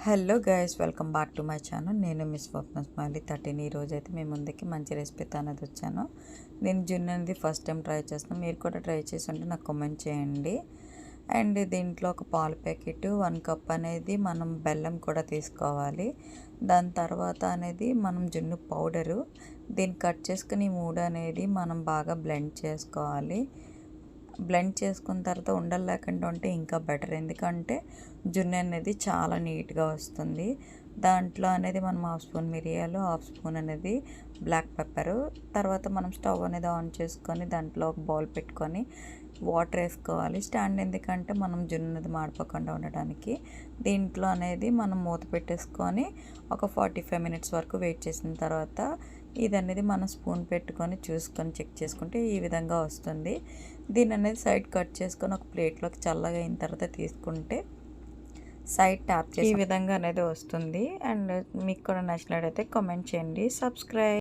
Hello guys, welcome back to my channel. నేను miss స్వప్న smiley 13. ఈరోజు అయితే మీ ముందుకి మంచి రెసిపీతో అనేది వచ్చాను. నేను జున్ను అనేది ఫస్ట్ టైం ట్రై చేస్తున్నాను. మీరు కూడా ట్రై చేసి ఉంటే నాకు కామెంట్ చేయండి. అండ్ దీంట్లో ఒక పాల ప్యాకెట్, 1 కప్ అనేది మనం బెల్లం కూడా తీసుకోవాలి. దాని తర్వాత అనేది మనం జున్ను పౌడరు దీన్ని కట్ చేసుకుని 3 అనేది మనం బాగా బ్లెండ్ చేసుకోవాలి. బ్లెండ్ చేసుకున్న తర్వాత ఉండలు లేకుండా ఉంటే ఇంకా బెటర్, ఎందుకంటే జున్ను అనేది చాలా నీట్గా వస్తుంది. దాంట్లో అనేది మనం 1/2 స్పూన్ మిరియాలు, 1/2 స్పూన్ అనేది బ్లాక్ పెప్పరు, తర్వాత మనం స్టవ్ అనేది ఆన్ చేసుకొని దాంట్లో ఒక బౌల్ పెట్టుకొని వాటర్ వేసుకోవాలి. స్టాండ్ ఎందుకంటే మనం జున్ను అనేది మాడిపోకుండా ఉండడానికి. దీంట్లో అనేది మనం మూత పెట్టేసుకొని ఒక 45 మినిట్స్ వరకు వెయిట్ చేసిన తర్వాత ఇది అనేది మనం స్పూన్ పెట్టుకొని చూసుకొని చెక్ చేసుకుంటే ఈ విధంగా వస్తుంది. దీని అనేది సైడ్ కట్ చేసుకొని ఒక ప్లేట్లోకి చల్లగా అయిన తర్వాత తీసుకుంటే సైడ్ ట్యాప్ చేసి ఈ విధంగా అనేది వస్తుంది. అండ్ మీకు కూడా నచ్చినట్లయితే కామెంట్ చేయండి, సబ్స్క్రైబ్.